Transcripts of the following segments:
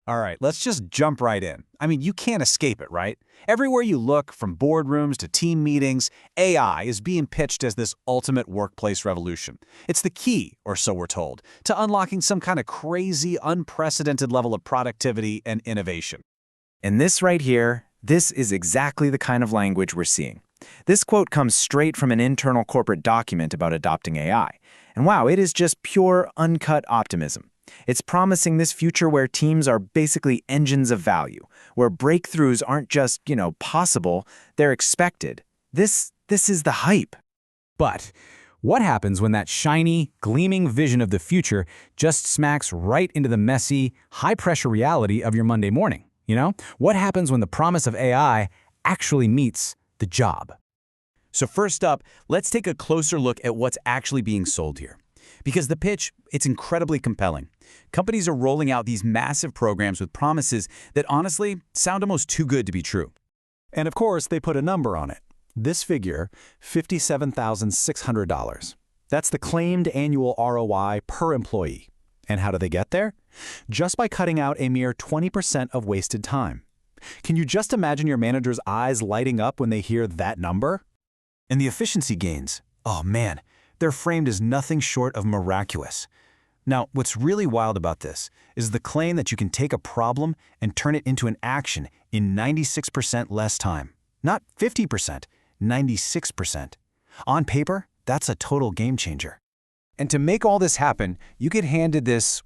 All right, let's just jump right in. I mean, you can't escape it, right? Everywhere you look, from boardrooms to team meetings, AI is being pitched as this ultimate workplace revolution. It's the key, or so we're told, to unlocking some kind of crazy, unprecedented level of productivity and innovation. And this right here, this is exactly the kind of language we're seeing. This quote comes straight from an internal corporate document about adopting AI. And wow, it is just pure, uncut optimism. It's promising this future where teams are basically engines of value, where breakthroughs aren't just, possible, they're expected. This is the hype. But what happens when that shiny, gleaming vision of the future just smacks right into the messy, high-pressure reality of your Monday morning? What happens when the promise of AI actually meets the job? So first up, let's take a closer look at what's actually being sold here. Because the pitch, it's incredibly compelling. Companies are rolling out these massive programs with promises that honestly sound almost too good to be true. And of course, they put a number on it. This figure, $57,600. That's the claimed annual ROI per employee. And how do they get there? Just by cutting out a mere 20% of wasted time. Can you just imagine your manager's eyes lighting up when they hear that number? And the efficiency gains, oh man, they're framed as nothing short of miraculous. Now, what's really wild about this is the claim that you can take a problem and turn it into an action in 96% less time. Not 50%, 96%. On paper, that's a total game changer. And to make all this happen, you get handed this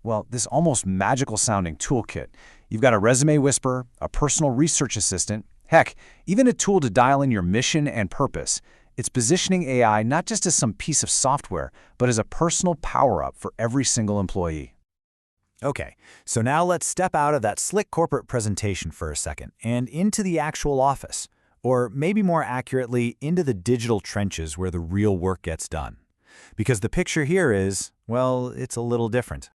almost magical-sounding toolkit. You've got a resume whisperer, a personal research assistant, heck, even a tool to dial in your mission and purpose. It's positioning AI not just as some piece of software, but as a personal power-up for every single employee. Okay, so now let's step out of that slick corporate presentation for a second and into the actual office, or maybe more accurately, into the digital trenches where the real work gets done. Because the picture here is, well, it's a little different.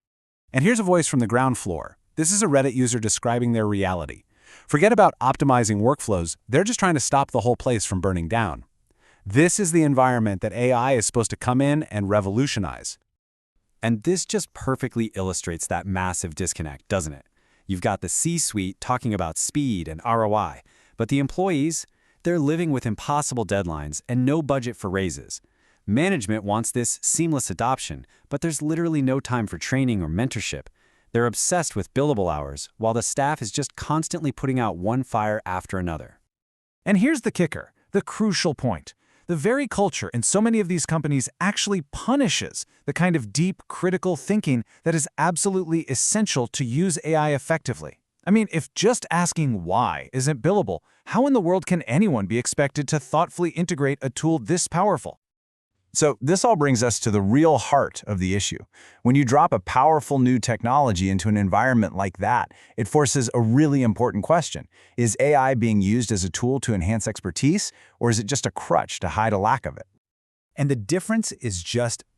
And here's a voice from the ground floor. This is a Reddit user describing their reality. Forget about optimizing workflows, they're just trying to stop the whole place from burning down. This is the environment that AI is supposed to come in and revolutionize. And this just perfectly illustrates that massive disconnect, doesn't it? You've got the C-suite talking about speed and ROI, but the employees, they're living with impossible deadlines and no budget for raises. Management wants this seamless adoption, but there's literally no time for training or mentorship. They're obsessed with billable hours, while the staff is just constantly putting out one fire after another. And here's the kicker, the crucial point. The very culture in so many of these companies actually punishes the kind of deep, critical thinking that is absolutely essential to use AI effectively. I mean, if just asking why isn't billable, how in the world can anyone be expected to thoughtfully integrate a tool this powerful? So this all brings us to the real heart of the issue. When you drop a powerful new technology into an environment like that, it forces a really important question. Is AI being used as a tool to enhance expertise, or is it just a crutch to hide a lack of it? And the difference is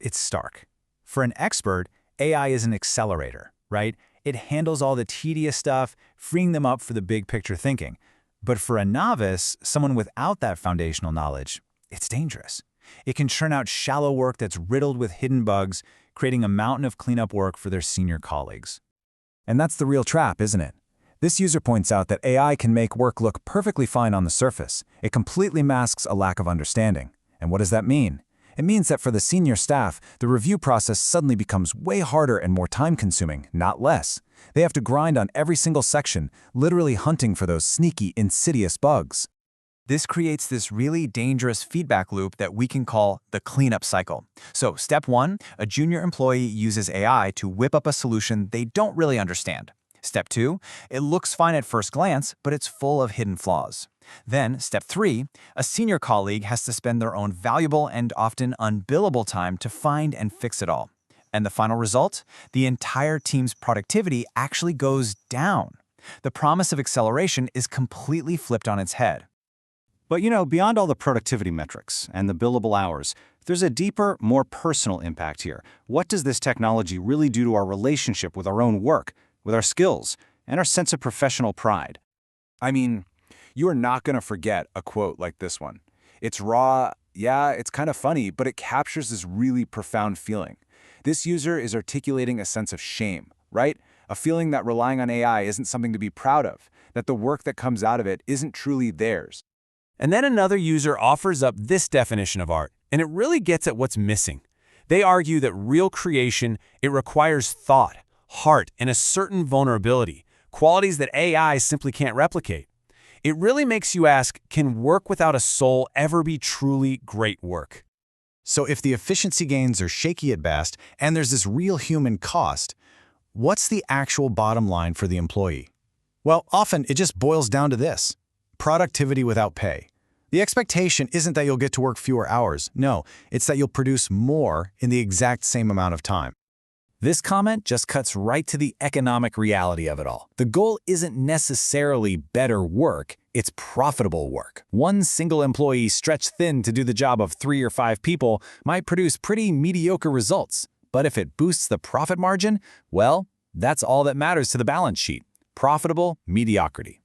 it's stark. For an expert, AI is an accelerator, right? It handles all the tedious stuff, freeing them up for the big picture thinking. But for a novice, someone without that foundational knowledge, it's dangerous. It can churn out shallow work that's riddled with hidden bugs, creating a mountain of cleanup work for their senior colleagues. And that's the real trap, isn't it? This user points out that AI can make work look perfectly fine on the surface. It completely masks a lack of understanding. And what does that mean? It means that for the senior staff, the review process suddenly becomes way harder and more time-consuming, not less. They have to grind on every single section, literally hunting for those sneaky, insidious bugs. This creates this really dangerous feedback loop that we can call the cleanup cycle. So step 1, a junior employee uses AI to whip up a solution they don't really understand. Step 2, it looks fine at first glance, but it's full of hidden flaws. Then, step 3, a senior colleague has to spend their own valuable and often unbillable time to find and fix it all. And the final result? The entire team's productivity actually goes down. The promise of acceleration is completely flipped on its head. But beyond all the productivity metrics and the billable hours, there's a deeper, more personal impact here. What does this technology really do to our relationship with our own work, with our skills, and our sense of professional pride? I mean, you are not going to forget a quote like this one. It's raw, yeah, it's kind of funny, but it captures this really profound feeling. This user is articulating a sense of shame, right? a feeling that relying on AI isn't something to be proud of, that the work that comes out of it isn't truly theirs. And then another user offers up this definition of art, and it really gets at what's missing. They argue that real creation, it requires thought, heart, and a certain vulnerability, qualities that AI simply can't replicate. It really makes you ask, can work without a soul ever be truly great work? So if the efficiency gains are shaky at best, and there's this real human cost, what's the actual bottom line for the employee? Well, often it just boils down to this: productivity without pay. The expectation isn't that you'll get to work fewer hours. No, it's that you'll produce more in the exact same amount of time. This comment just cuts right to the economic reality of it all. The goal isn't necessarily better work, it's profitable work. One single employee stretched thin to do the job of 3 or 5 people might produce pretty mediocre results. But if it boosts the profit margin, well, that's all that matters to the balance sheet. Profitable mediocrity.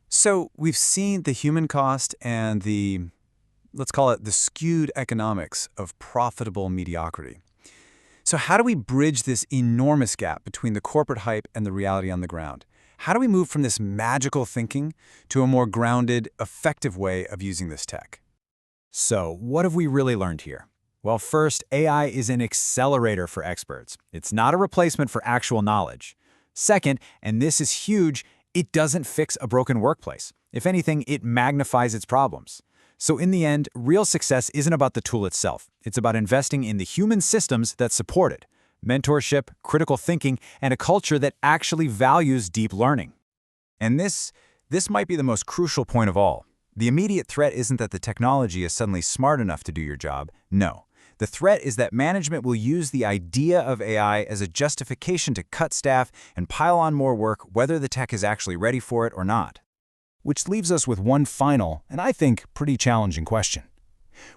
So we've seen the human cost and let's call it the skewed economics of profitable mediocrity. So how do we bridge this enormous gap between the corporate hype and the reality on the ground? How do we move from this magical thinking to a more grounded, effective way of using this tech? So, what have we really learned here? Well, first, AI is an accelerator for experts. It's not a replacement for actual knowledge. Second, and this is huge, it doesn't fix a broken workplace. If anything, it magnifies its problems. So in the end, real success isn't about the tool itself. It's about investing in the human systems that support it. Mentorship, critical thinking, and a culture that actually values deep learning. And this might be the most crucial point of all. The immediate threat isn't that the technology is suddenly smart enough to do your job. No. The threat is that management will use the idea of AI as a justification to cut staff and pile on more work, whether the tech is actually ready for it or not. Which leaves us with one final, and I think pretty challenging question.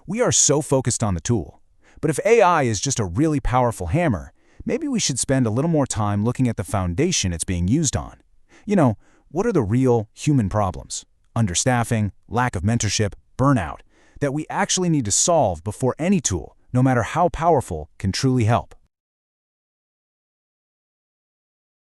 We are so focused on the tool, but if AI is just a really powerful hammer, maybe we should spend a little more time looking at the foundation it's being used on. You know, what are the real human problems? Understaffing, lack of mentorship, burnout, that we actually need to solve before any tool, no matter how powerful, can truly help.